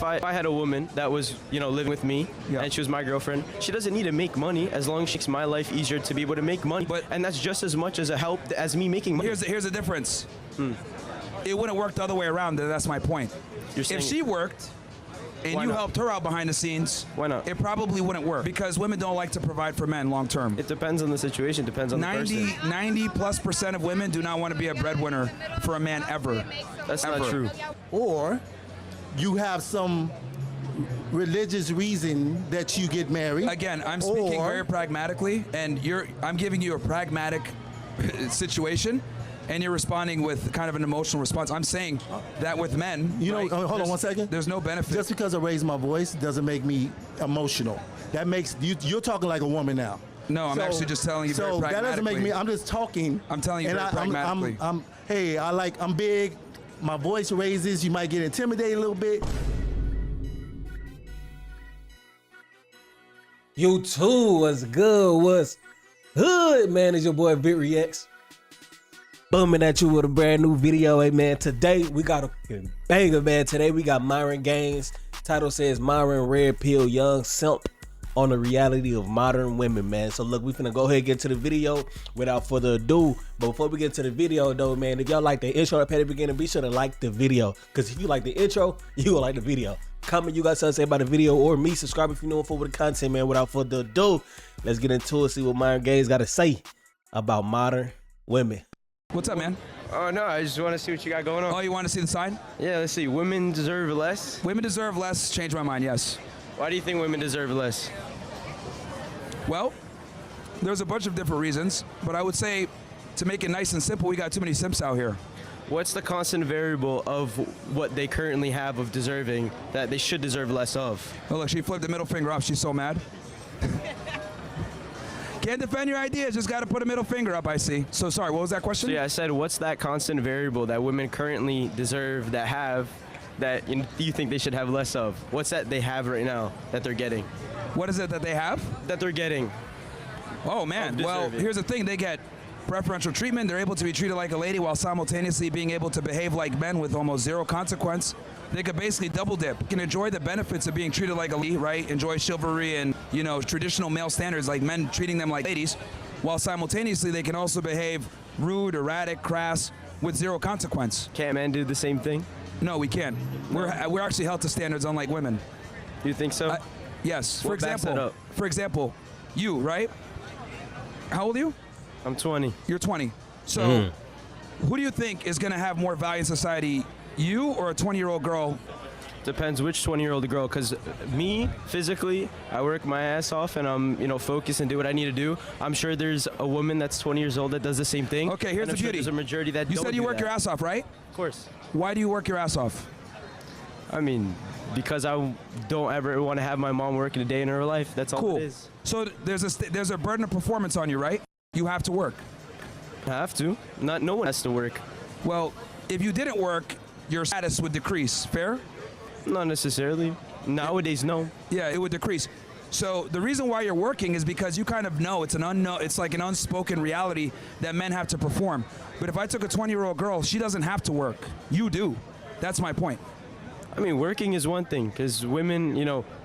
if I had a woman that was, living with me and she was my girlfriend, she doesn't need to make money as long as she makes my life easier to be able to make money. And that's just as much as a help as me making money. Here's the difference. It wouldn't work the other way around. That's my point. If she worked and you helped her out behind the scenes, why not? It probably wouldn't work because women don't like to provide for men long term. It depends on the situation, depends on the person. 90+% of women do not want to be a breadwinner for a man ever. That's not true. Or you have some religious reason that you get married. Again, I'm speaking very pragmatically, and I'm giving you a pragmatic situation, and you're responding with kind of an emotional response. I'm saying that with men, hold on 1 second. There's no benefit. Just because I raise my voice doesn't make me emotional. That makes you're talking like a woman now. No, I'm actually just telling you very pragmatically. That doesn't make me. I'm just talking. I'm telling you very pragmatically. I'm big. My voice raises. You might get intimidated a little bit. YouTube, what's good? What's hood, man? It's your boy Vick Reacts. Booming at you with a brand new video, hey man. Today we got a banger, man. Today we got Myron Gaines. Title says Myron Red Pill Young Simp on the reality of modern women, man. So look, we finna go ahead and get to the video without further ado. But before we get to the video though, man, if y'all like the intro at the beginning, be sure to like the video. Cause if you like the intro, you will like the video. Comment you got something to say about the video or me. Subscribe if you know for the content, man. Without further ado, let's get into it. See what Myron Gaines got to say about modern women. What's up, man? Oh, no, I just want to see what you got going on. Oh, you want to see the sign? Yeah, let's see. Women deserve less? Women deserve less. Change my mind, yes. Why do you think women deserve less? Well, there's a bunch of different reasons, but I would say to make it nice and simple, we got too many simps out here. What's the constant variable of what they currently have of deserving that they should deserve less of? Oh, look, she flipped the middle finger up. She's so mad. Can't defend your ideas, just got to put a middle finger up, I see. So sorry, what was that question? So yeah, I said, what's that constant variable that women currently deserve that have that you think they should have less of? What's that they have right now that they're getting? What is it that they have? That they're getting. Oh man, well, here's the thing, they get preferential treatment. They're able to be treated like a lady while simultaneously being able to behave like men with almost zero consequence. They could basically double dip. You can enjoy the benefits of being treated like a lady, right? Enjoy chivalry and, traditional male standards like men treating them like ladies, while simultaneously they can also behave rude, erratic, crass, with zero consequence. Can't men do the same thing? No, we can't. We're actually held to standards unlike women. You think so? Yes. For example, you, right? How old are you? I'm 20. You're 20. So who do you think is going to have more value in society, you or a 20-year-old girl? Depends which 20-year-old girl, because me, physically, I work my ass off and I'm, focused and do what I need to do. I'm sure there's a woman that's 20 years old that does the same thing. Okay, here's the beauty. There's a majority that You said you work your ass off, right? Of course. Why do you work your ass off? I mean, because I don't ever want to have my mom working a day in her life. That's all it is. So there's a burden of performance on you, right? You have to work. I have to. No one has to work. Well, if you didn't work, your status would decrease. Fair? Not necessarily. Nowadays, no. Yeah, it would decrease. So the reason why you're working is because you kind of know it's like an unspoken reality that men have to perform. But if I took a 20-year-old girl, she doesn't have to work. You do. That's my point. I mean, working is one thing, because women,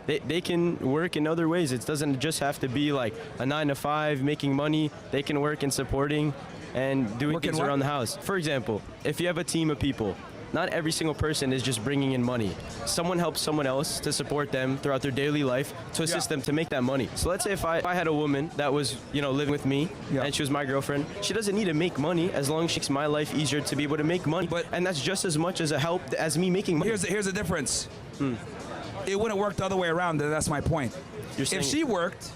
they can work in other ways. It doesn't just have to be like a 9-to-5 making money. They can work in supporting and doing things around the house. For example, if you have a team of people, not every single person is just bringing in money. Someone helps someone else to support them throughout their daily life, to assist them to make that money. So let's say if I had a woman that was, living with me and she was my girlfriend, she doesn't need to make money as long as she makes my life easier to be able to make money. And that's just as much as a help as me making money. Here's the difference. It wouldn't work the other way around. That's my point. If she worked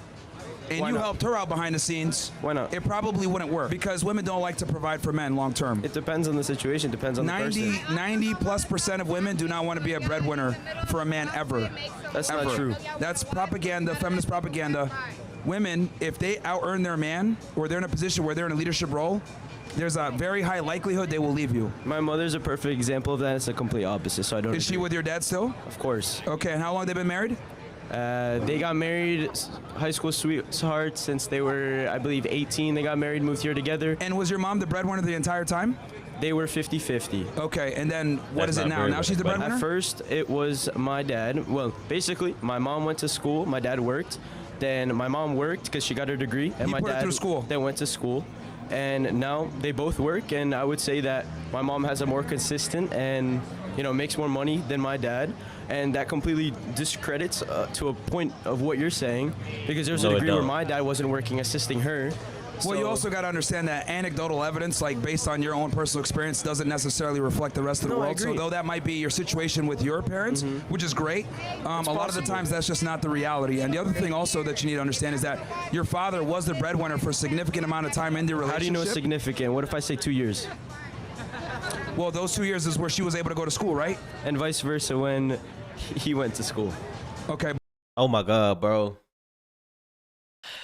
and you helped her out behind the scenes, why not? It probably wouldn't work because women don't like to provide for men long term. It depends on the situation, depends on the person. 90+% of women do not want to be a breadwinner for a man ever. That's not true. That's propaganda, feminist propaganda. Women, if they out-earn their man or they're in a position where they're in a leadership role, there's a very high likelihood they will leave you. My mother's a perfect example of that. It's the complete opposite, so I don't Is she with your dad still? Of course. Okay, and how long have they been married? They got married, high school sweethearts, since they were, I believe, 18. They got married, moved here together. And was your mom the breadwinner the entire time? They were 50-50. Okay, and then what is it now? Now she's the breadwinner? At first, it was my dad. Well, basically, my mom went to school. My dad worked. Then my mom worked because she got her degree. And He my put her dad through school. then went to school. And now they both work. And I would say that my mom has a more consistent and, makes more money than my dad. And that completely discredits to a point of what you're saying. Because there's a degree where my dad wasn't working, assisting her. Well, you also got to understand that anecdotal evidence, like based on your own personal experience, doesn't necessarily reflect the rest of the world. So though that might be your situation with your parents, which is great, a lot of the times that's just not the reality. And the other thing also that you need to understand is that your father was the breadwinner for a significant amount of time in the relationship. How do you know it's significant? What if I say 2 years? Well, those 2 years is where she was able to go to school, right? And vice versa when he went to school. Okay. Oh my God, bro.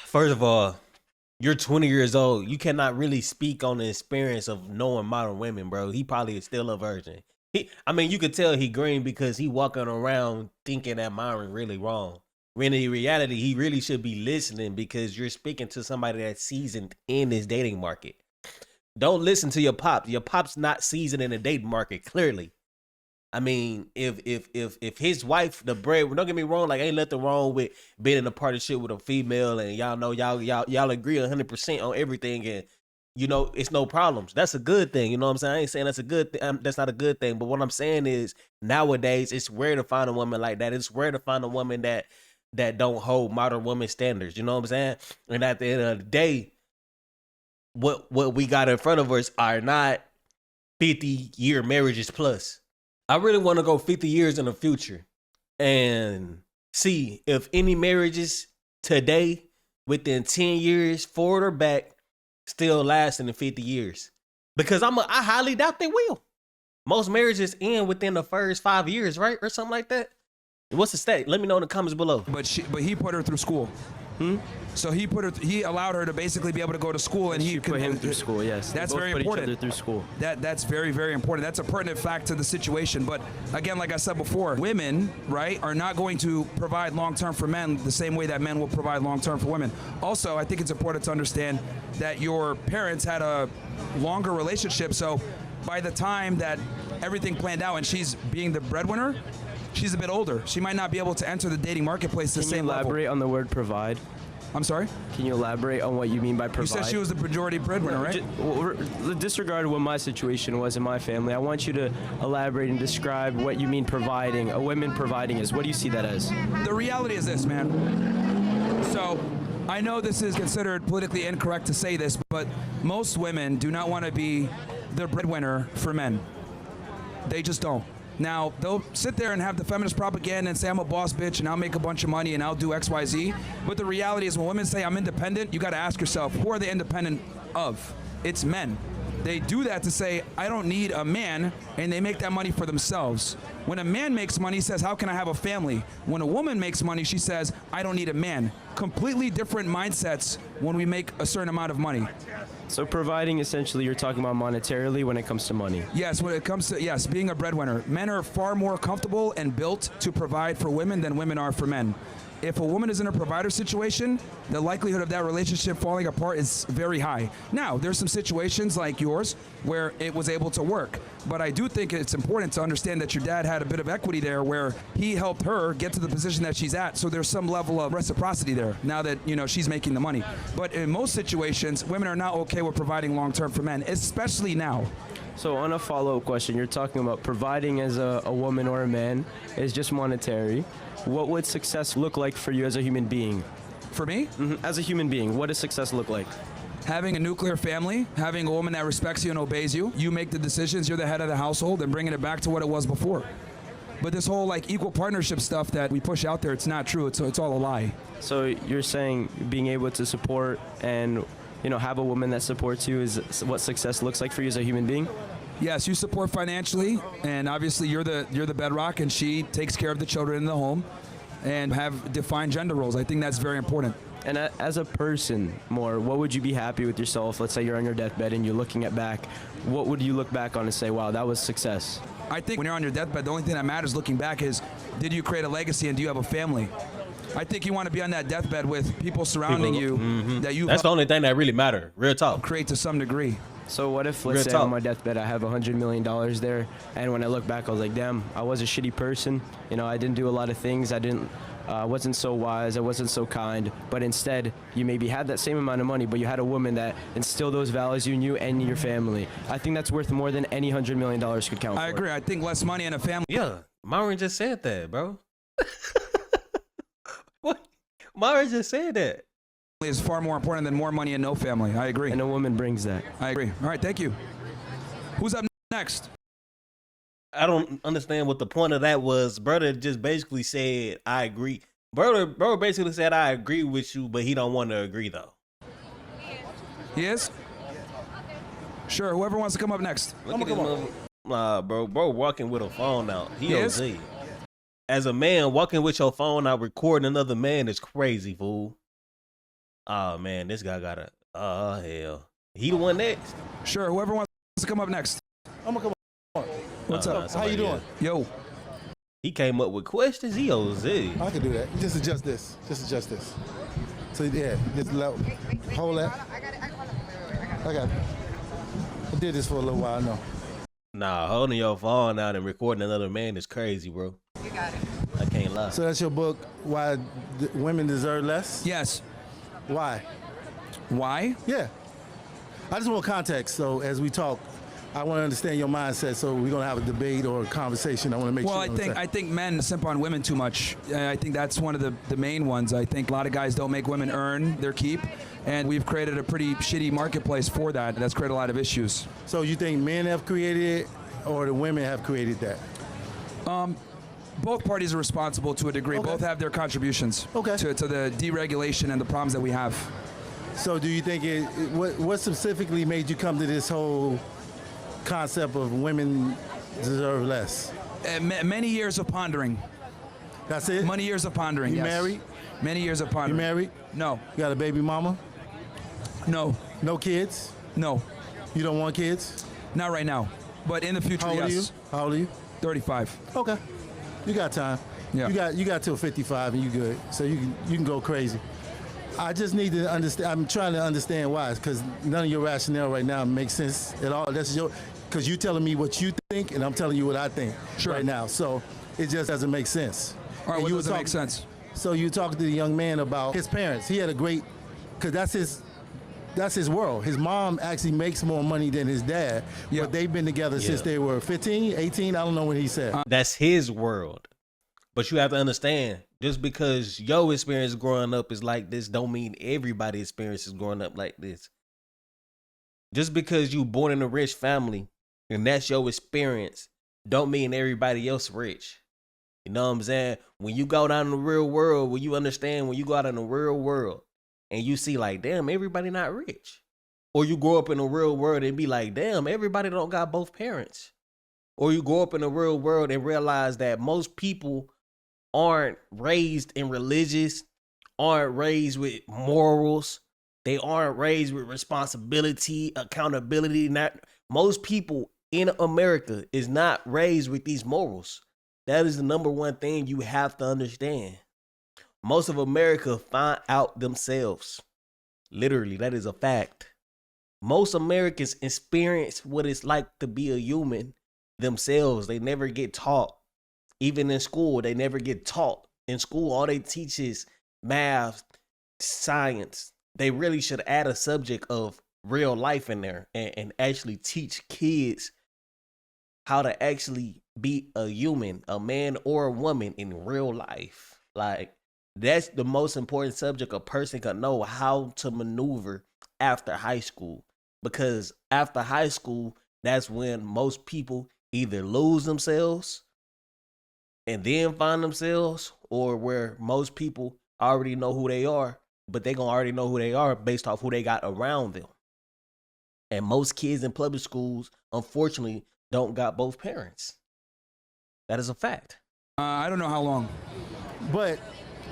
First of all, you're 20 years old. You cannot really speak on the experience of knowing modern women, bro. He probably is still a virgin. You could tell he green because he walking around thinking that Myron really wrong. When in reality, he really should be listening because you're speaking to somebody that's seasoned in this dating market. Don't listen to your pop. Your pop's not seasoned in the dating market, clearly. I mean, if his wife, the bread, don't get me wrong, like ain't nothing wrong with being in a partnership with a female and y'all know y'all agree 100% on everything and it's no problems. That's a good thing. You know what I'm saying? I ain't saying that's a good thing. That's not a good thing. But what I'm saying is nowadays it's rare to find a woman like that. It's rare to find a woman that don't hold modern woman standards. You know what I'm saying? And at the end of the day, what we got in front of us are not 50-year marriages plus. I really want to go 50 years in the future and see if any marriages today within 10 years, forward or back, still lasting in 50 years. Because I highly doubt they will. Most marriages end within the first 5 years, right? Or something like that. What's the stat? Let me know in the comments below. But he put her through school. So he allowed her to basically be able to go to school, and he put him through school. Yes, that's very put important. Each other through school. That's very, very important. That's a pertinent fact to the situation. But again, like I said before, women, right, are not going to provide long term for men the same way that men will provide long term for women. Also, I think it's important to understand that your parents had a longer relationship. So by the time that everything planned out, and she's being the breadwinner, she's a bit older. She might not be able to enter the dating marketplace the same level. Can you elaborate on the word provide? I'm sorry? Can you elaborate on what you mean by provide? You said she was the majority breadwinner, right? Disregard what my situation was in my family. I want you to elaborate and describe what you mean providing, a woman providing is. What do you see that as? The reality is this, man. So I know this is considered politically incorrect to say this, but most women do not want to be the breadwinner for men. They just don't. Now, they'll sit there and have the feminist propaganda and say, I'm a boss bitch and I'll make a bunch of money and I'll do X, Y, Z. But the reality is when women say I'm independent, you got to ask yourself, who are they independent of? It's men. They do that to say, I don't need a man, and they make that money for themselves. When a man makes money, he says, how can I have a family? When a woman makes money, she says, I don't need a man. Completely different mindsets when we make a certain amount of money. So providing, essentially, you're talking about monetarily when it comes to money. Yes, when it comes to, yes, being a breadwinner. Men are far more comfortable and built to provide for women than women are for men. If a woman is in a provider situation, the likelihood of that relationship falling apart is very high. Now, there's some situations like yours where it was able to work. But I do think it's important to understand that your dad had a bit of equity there where he helped her get to the position that she's at. So there's some level of reciprocity there now that, she's making the money. But in most situations, women are not okay with providing long-term for men, especially now. So on a follow-up question, you're talking about providing as a woman or a man is just monetary. What would success look like for you as a human being? For me? Mm-hmm. As a human being, what does success look like? Having a nuclear family, having a woman that respects you and obeys you. You make the decisions, you're the head of the household, and bringing it back to what it was before. But this whole equal partnership stuff that we push out there, it's not true. It's all a lie. So you're saying being able to support and have a woman that supports you is what success looks like for you as a human being? Yes, you support financially, and obviously you're the bedrock, and she takes care of the children in the home and have defined gender roles. I think that's very important. And as a person, what would you be happy with yourself? Let's say you're on your deathbed and you're looking back. What would you look back on and say, wow, that was success? I think when you're on your deathbed, the only thing that matters looking back is, did you create a legacy and do you have a family? I think you want to be on that deathbed with people surrounding you that you. That's the only thing that really matters. Real talk. Create to some degree. So what if, Real let's say talk. on my deathbed, I have $100 million there, and when I look back, I was like, damn, I was a shitty person. You know, I didn't do a lot of things. I wasn't so wise. I wasn't so kind. But instead, you maybe had that same amount of money, but you had a woman that instilled those values in you and your family. I think that's worth more than any $100 million could count for. I agree. I think less money in a family. Yeah, Myron just said that, bro. What? Myron just said that. Is far more important than more money and no family. I agree. And a woman brings that. I agree. All right, thank you. Who's up next? I don't understand what the point of that was. Brother just basically said, I agree. Bro basically said, I agree with you, but he don't want to agree, though. He is? Sure, whoever wants to come up next. Look at this bro walking with a phone out. He is? OZ. As a man, walking with your phone out, recording another man is crazy, fool. Oh, man, this guy got a... Oh, hell. He the one next? Sure, whoever wants to come up next. I'm gonna come on. What's up? How you doing? Yo. He came up with questions. He OZ. I can do that. Just adjust this. So yeah, just hold that. I got it. I did this for a little while. No. Nah, holding your phone out and recording another man is crazy, bro. You got it. I can't lie. So that's your book, Why Women Deserve Less? Yes. Why? Why? Yeah. I just want context. So as we talk, I want to understand your mindset. So we're gonna have a debate or a conversation. I want to make Well, sure. I you understand. think men simp on women too much. I think that's one of the main ones. I think a lot of guys don't make women earn their keep, and we've created a pretty shitty marketplace for that. That's created a lot of issues. So you think men have created it, or the women have created that? Both parties are responsible to a degree. Okay. Both have their contributions Okay. to the deregulation and the problems that we have. So do you think what specifically made you come to this whole concept of women deserve less? Many years of pondering. That's it? Many years of pondering. You yes. married? Many years of You pondering. married? No. You got a baby mama? No. No kids? No. You don't want kids? Not right now. But in the future, How old are you? yes. How old are you? 35. Okay. You got time. Yeah. You got till 55 and you good. So you can go crazy. I just need to understand. I'm trying to understand why, because none of your rationale right now makes sense at all. That's because you're telling me what you think and I'm telling you what I think right now. So it just doesn't make sense. All right, And what you doesn't were make sense? So you talked to the young man about his parents. He had a great, because that's his world. His mom actually makes more money than his dad, Yeah. but they've been together since they were 15, 18. I don't know what he said. That's his world. But you have to understand, just because your experience growing up is like this, don't mean everybody's experience is growing up like this. Just because you born in a rich family and that's your experience, don't mean everybody else rich. You know what I'm saying? When you go down in the real world, when you understand, when you go out in the real world and you see like, damn, everybody not rich. Or you grow up in the real world and be like, damn, everybody don't got both parents. Or you grow up in the real world and realize that most people aren't raised in religious, aren't raised with morals, they aren't raised with responsibility, accountability. Not most people in America is not raised with these morals. That is the number one thing you have to understand. Most of America find out themselves. Literally, that is a fact. Most Americans experience what it's like to be a human themselves. They never get taught. Even in school, they never get taught. In school, all they teach is math, science. They really should add a subject of real life in there and actually teach kids how to actually be a human, a man or a woman in real life. Like, that's the most important subject a person can know, how to maneuver after high school. Because after high school, that's when most people either lose themselves and then find themselves, or where most people already know who they are, but they gonna already know who they are based off who they got around them. And most kids in public schools, unfortunately, don't got both parents. That is a fact. I don't know how long. But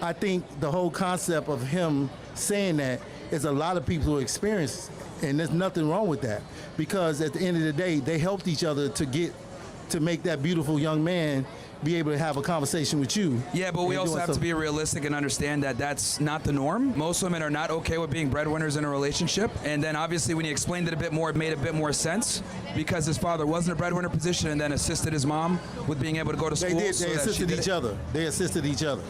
I think the whole concept of him saying that is a lot of people who experience, and there's nothing wrong with that, because at the end of the day, they helped each other to make that beautiful young man be able to have a conversation with you. Yeah, but we also have to be realistic and understand that that's not the norm. Most women are not okay with being breadwinners in a relationship. And then obviously when he explained it a bit more, it made a bit more sense because his father was in a breadwinner position and then assisted his mom with being able to go to school. They assisted each other. They assisted each other.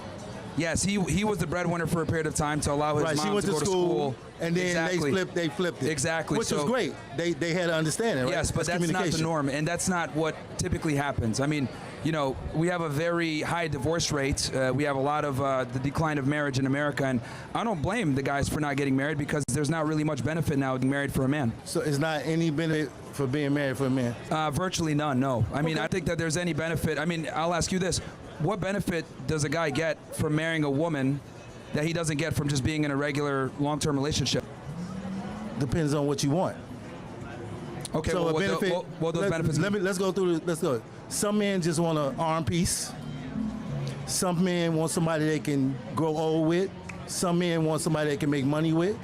Yes, he was the breadwinner for a period of time to allow his mom to go to school. And then they flipped it. Exactly. Which was great. They had to understand it, right? Yes, but that's not the norm, and that's not what typically happens. I mean, you know, we have a very high divorce rate. We have a lot of the decline of marriage in America, and I don't blame the guys for not getting married because there's not really much benefit now being married for a man. So it's not any benefit for being married for a man? Virtually none, no. I mean, I think that there's any benefit. I mean, I'll ask you this. What benefit does a guy get from marrying a woman that he doesn't get from just being in a regular long-term relationship? Depends on what you want. Okay, so well, what those benefits mean? Let's go through let's go. Some men just want an arm piece. Some men want somebody they can grow old with. Some men want somebody they can make money with.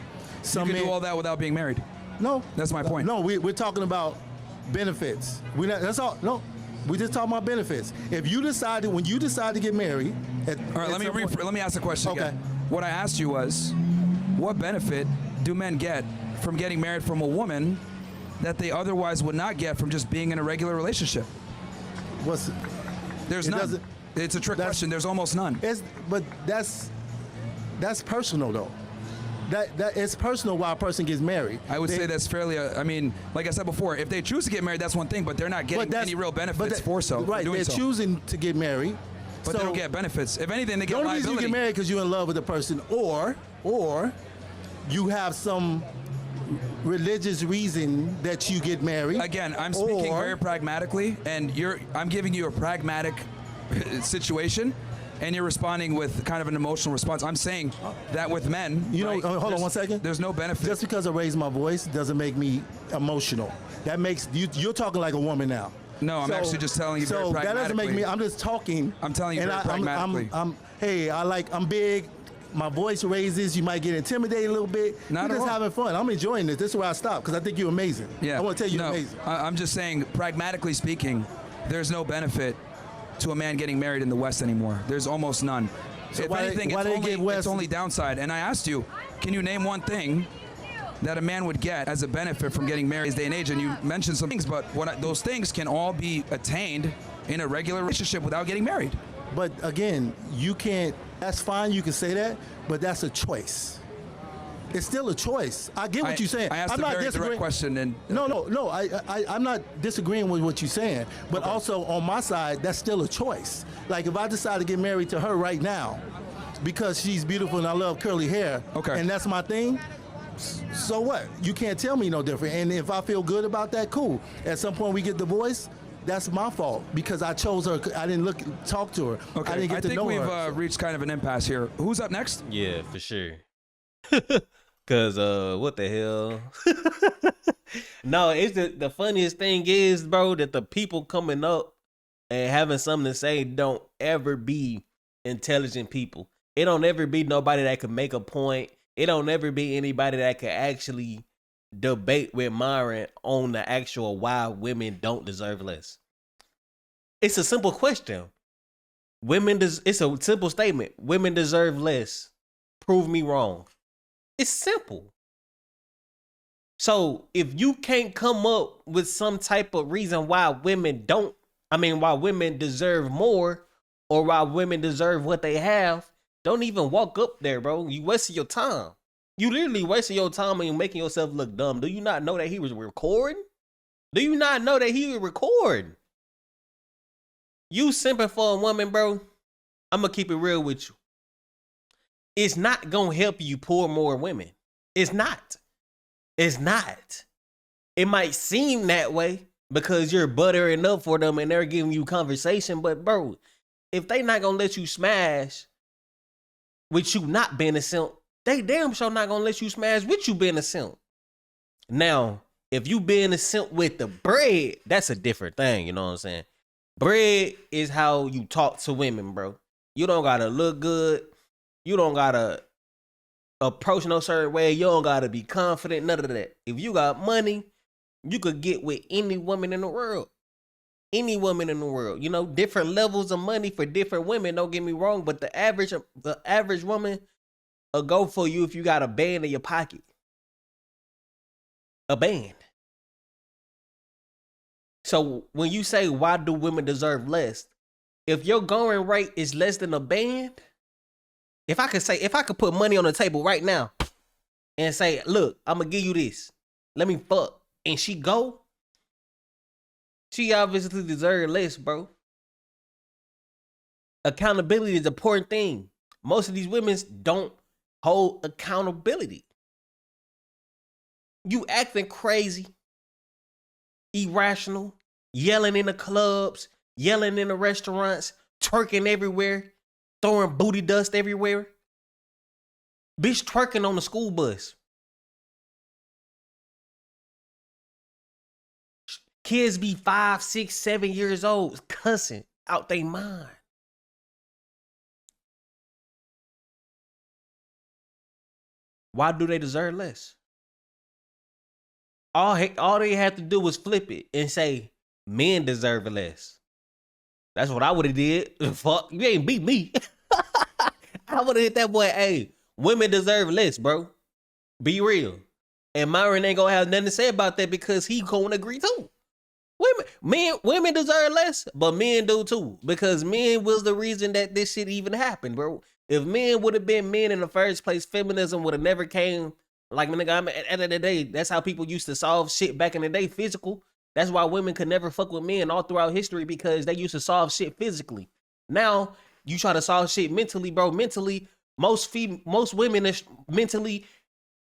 You can do all that without being married. No. That's my point. No, we're talking about benefits. That's all. No. We just talking about benefits. If you decided, when you decide to get married, all right. Let me ask the question again. What I asked you was, what benefit do men get from getting married from a woman that they otherwise would not get from just being in a regular relationship? There's none. It's a trick question. There's almost none. But that's personal though. That it's personal why a person gets married. I would say that's fairly. I mean, like I said before, if they choose to get married, that's one thing. But they're not getting any real benefits for so. Right, they're choosing to get married. But they don't get benefits. If anything, they get liability. The only reason you get married because you're in love with the person, or you have some religious reason that you get married. Again, I'm speaking very pragmatically, and I'm giving you a pragmatic situation. And you're responding with kind of an emotional response. I'm saying that with men, hold on one second. There's no benefit. Just because I raise my voice doesn't make me emotional. That makes you're talking like a woman now. No, I'm actually just telling you very pragmatically. So that doesn't make me. I'm just talking. I'm telling you very pragmatically. I'm big. My voice raises. You might get intimidated a little bit. We're just having fun. I'm enjoying this. This is where I stop because I think you're amazing. Yeah. I want to tell you you're amazing. I'm just saying, pragmatically speaking, there's no benefit to a man getting married in the West anymore. There's almost none. So if anything, it's only downside. And I asked you, can you name one thing that a man would get as a benefit from getting married in this day and age? And you mentioned some things, but those things can all be attained in a regular relationship without getting married. But again, you can't. That's fine. You can say that, but that's a choice. It's still a choice. I get what you're saying. I asked a very direct question. And No. I'm not disagreeing with what you're saying. But also on my side, that's still a choice. Like if I decide to get married to her right now because she's beautiful and I love curly hair, and that's my thing, so what? You can't tell me no different. And if I feel good about that, cool. At some point we get divorced. That's my fault because I chose her. I didn't talk to her. Okay. I didn't get to know her. I think we've reached kind of an impasse here. Who's up next? Yeah, for sure. Cause what the hell? No, it's the funniest thing is, bro, that the people coming up and having something to say don't ever be intelligent people. It don't ever be nobody that can make a point. It don't ever be anybody that can actually debate with Myron on the actual why women don't deserve less. It's a simple question. It's a simple statement. Women deserve less. Prove me wrong. It's simple. So if you can't come up with some type of reason why women deserve more or why women deserve what they have, don't even walk up there, bro. You wasting your time. You literally wasting your time and you're making yourself look dumb. Do you not know that he was recording? Do you not know that he was recording? You simping for a woman, bro. I'm going to keep it real with you. It's not going to help you pull more women. It's not. It's not. It might seem that way because you're buttering up for them and they're giving you conversation. But, bro, if they not going to let you smash with you not being a simp, they damn sure not going to let you smash with you being a simp. Now, if you being a simp with the bread, that's a different thing. You know what I'm saying? Bread is how you talk to women, bro. You don't got to look good. You don't got to approach no certain way. You don't got to be confident. None of that. If you got money, you could get with any woman in the world. any woman in the world. You know, different levels of money for different women. Don't get me wrong, but the average woman will go for you if you got a band in your pocket. A band. So when you say, why do women deserve less? If your going rate is less than a band, if I could put money on the table right now and say, look, I'm gonna give you this. Let me fuck. And she go, she obviously deserves less, bro. Accountability is an important thing. Most of these women don't hold accountability. You acting crazy, irrational, yelling in the clubs, yelling in the restaurants, twerking everywhere, throwing booty dust everywhere. Bitch twerking on the school bus. Kids be 5, 6, 7 years old, cussing out they mind. Why do they deserve less? All they have to do was flip it and say, men deserve less. That's what I would have did. Fuck, you ain't beat me. I would have hit that boy, hey, women deserve less, bro. Be real. And Myron ain't gonna have nothing to say about that because he gonna agree too. Women deserve less, but men do too. Because men was the reason that this shit even happened, bro. If men would have been men in the first place, feminism would have never came. Like, nigga, at the end of the day, that's how people used to solve shit back in the day, physical. That's why women could never fuck with men all throughout history, because they used to solve shit physically. Now, you try to solve shit mentally, bro. Mentally, most women are mentally,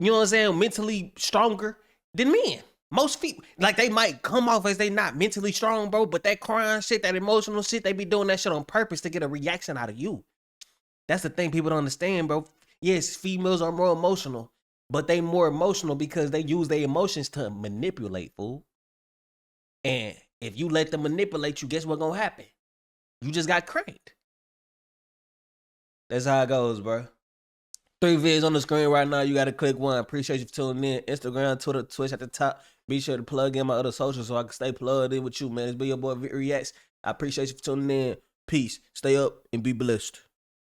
you know what I'm saying, mentally stronger than men. Most people, like, they might come off as they not mentally strong, bro, but that crying shit, that emotional shit, they be doing that shit on purpose to get a reaction out of you. That's the thing people don't understand, bro. Yes, females are more emotional, but they more emotional because they use their emotions to manipulate, fool. And if you let them manipulate you, guess what's gonna happen? You just got cranked. That's how it goes, bro. 3 vids on the screen right now. You gotta click one. Appreciate you for tuning in. Instagram, Twitter, Twitch at the top. Be sure to plug in my other socials so I can stay plugged in with you, man. It's been your boy Vick Reacts. I appreciate you for tuning in. Peace. Stay up and be blessed.